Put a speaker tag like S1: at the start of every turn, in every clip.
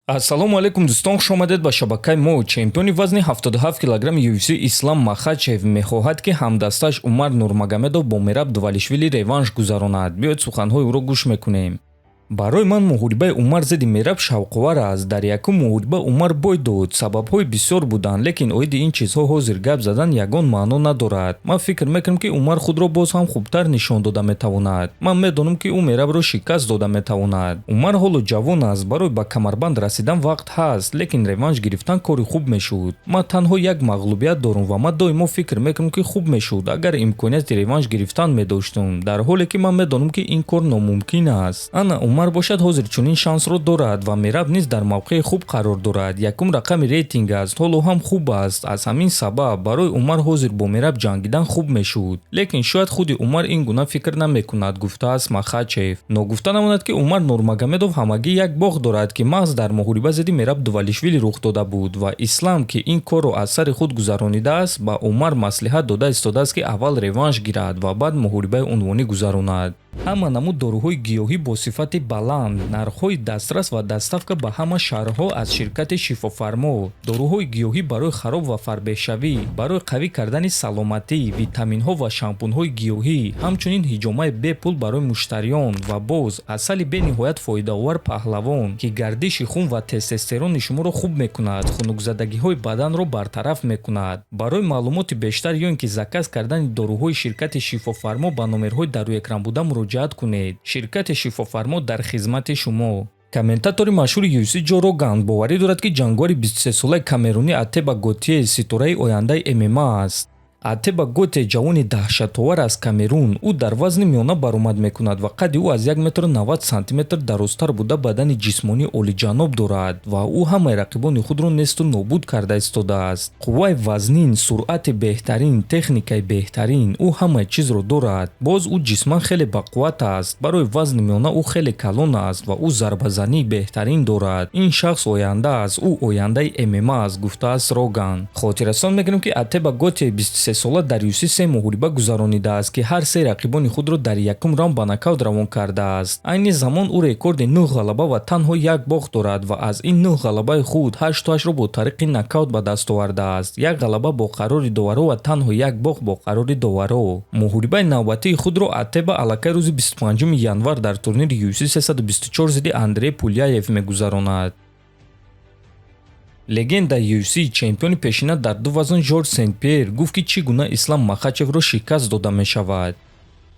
S1: ассалому алайкум дӯстон, хуш омадед ба шабакаи мо. Чемпиони вазни 77 кг UFC Ислам Махачев мехоҳад ки ҳамдасташ Умар Нурмагомедов бо Мераб Дувалишвили реванш гузаронад. Биёед суханҳои ӯро гӯш мекунем. барои ман муҳорибаи Умар зидди Мераб шавқовар аст. дар якум муҳориба Умар бой дод. сабабҳои бисёр буданд, лекин оиди ин чизҳо ҳозир гап задан ягон маъно надорад. ман фикр мекунам ки Умар худро боз ҳам хубтар нишон дода метавонад. ман медонам ки ӯ Мерабро шикаст дода метавонад. Умар ҳоло ҷавон аст, барои ба камарбанд расидан вақт ҳаст, лекин реванш гирифтан кори хуб мешуд. ман танҳо як мағлубият дорам ва ман доимо фикр мекунам ки хуб мешуд агар имконияти реванш гирифтан медоштум, дар ҳоле ки ман медонам ки ин кор номумкин аст. Ана Умар бошад ҳозир чунин шансро дорад ва Мераб низ дар мавқеи хуб қарор дорад. якум рақами рейтинг аст, ҳоло ҳам хуб аст. аз ҳамин сабаб барои Умар ҳозир бо Мераб ҷангидан хуб мешуд. лекин шояд худи Умар ин гуна фикр намекунад, гуфтааст Махачев. ногуфта намонад ки Умар Нурмагомедов ҳамагӣ як бох дорад ки маҳз дар муҳориба зидди Мераб Дувалишвили рух дода буд ва Ислам ки ин корро аз сари худ гузаронидааст, ба Умар маслиҳат дода истодааст ки аввал реванш гирад ва баъд муҳорибаи унвонӣ гузаронад. ҳама намуд дороҳои гиёҳӣ бо сифати баланд, нархҳои дастрас ва дастафка ба ҳама шаҳрҳо аз ширкати Шифофармо, дороҳои гиёҳӣ барои хароб ва фарбеҳшавӣ, барои қавӣ кардани саломатӣ, витаминҳо ва шампунҳои гиёҳӣ, ҳамчунин ҳиҷомаи бепул барои муштариён ва боз асали бениҳоят фоидаовар паҳлавон ки гардиши хун ва тестостерони шуморо хуб мекунад, хунукзадагиҳои баданро бартараф мекунад. барои маълумоти бештар ё ин ки заказ кардани доруҳои ширкати Шифофармо ба номерҳои дар рӯи экран буда муроҷиат кунед. ширкати Шифофармо дар хизмати шумо. комментатори машҳури UFC Ҷо Роган боварӣ дорад ки ҷангори 23-солаи камерунӣ Атеба Готье ситораи ояндаи ММА аст. Атеба Готье ҷавони даҳшатовар аз Камерун. ӯ дар вазни миёна баромад мекунад ва қадди ӯ аз 1 м 90 см дарозтар буда бадани ҷисмонӣ олиҷаноб дорад ва ӯ ҳамаи рақибони худро несту нобуд карда истодааст. қувваи вазнин, суръати беҳтарин, техникаи беҳтарин, ӯ ҳамаи чизро дорад. боз ӯ ҷисман хеле бақувват аст. барои вазни миёна ӯ хеле калон аст ва ӯ зарбазании беҳтарин дорад. ин шахс оянда аст, ӯ ояндаи ММА аст, гуфтааст Роган. хотиррасон мекунем ки Атеба Готье 23 сола дар UFC 3 муҳориба гузаронидааст ки ҳар се рақибони худро дар якум раунд ба нокаут равон кардааст. айни замон ӯ рекорди 9 ғалаба ва танҳо як бох дорад ва аз ин 9 ғалабаи худ 8-ро бо тариқи нокаут ба даст овардааст. як ғалаба бо қарори доваро ва танҳо як бох бо қарори доваро. муҳорибаи навбатии худро Атеба аллакай рӯзи 25 январ дар турнири UFC 324 зидди Андрей Пуляев мегузаронад. легендаи UFC чемпиони пешина дар ду вазн Жорҷ Сен-Пьер гуфт ки чӣ гуна Ислам Махачевро шикаст дода мешавад.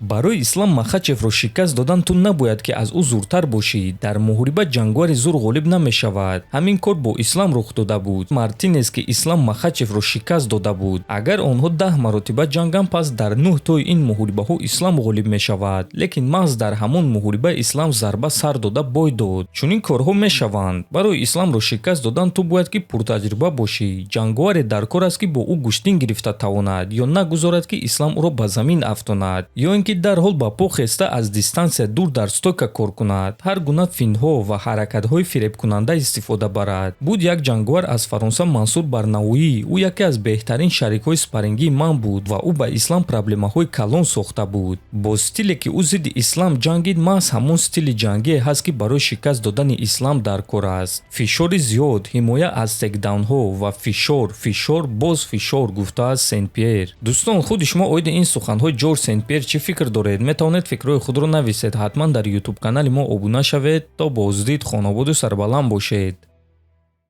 S1: барои Ислам Махачевро шикаст додан ту набояд ки аз ӯ зуртар бошӣ. дар муҳориба ҷангори зур ғолиб намешавад. ҳамин кор бо Ислам рух дода буд. Мартинес ки Ислам Махачевро шикаст дода буд. агар онҳо 10 маротиба ҷанганд, пас дар 9 тои ин муҳорибаҳо Ислам ғолиб мешавад. лекин маҳз дар ҳамон муҳориба Ислам зарба сар дода бой дод. чунин корҳо мешаванд. барои Исламро шикаст додан ту бояд ки пуртаҷриба бошӣ. ҷанговаре дар кор аст ки бо ӯ гуштин гирифта тавонад ё нагузорад ки Ислам ӯро ба замин афтонад, ё ин ки дарҳол ба по хеста аз дистансия дур дар стойка кор кунад. ҳар гуна финтҳо ва ҳаракатҳои фиребкунанда истифода барад. буд як ҷанговар аз Фаронса Мансур Барнауӣ. ӯ яке аз беҳтарин шарикҳои спарингии ман буд ва ӯ ба Ислам проблемаҳои калон сохта буд. бо стиле ки ӯ зидди Ислам ҷангид, маҳз ҳамон стили ҷангие ҳаст ки барои шикаст додани Ислам дар кор аст. фишори зиёд, ҳимоя аз текдаунҳо ва фишор боз фишор, гуфтааст Сен-Пьер. дӯстон, худи шумо оиди ин суханҳои Ҷорҷ Сен-Пьер чӣ фикр доред? метавонед фикрҳои худро нависед. ҳатман дар YouTube канали мо обуна шавед. то боздид, хонободу сарбаланд бошед.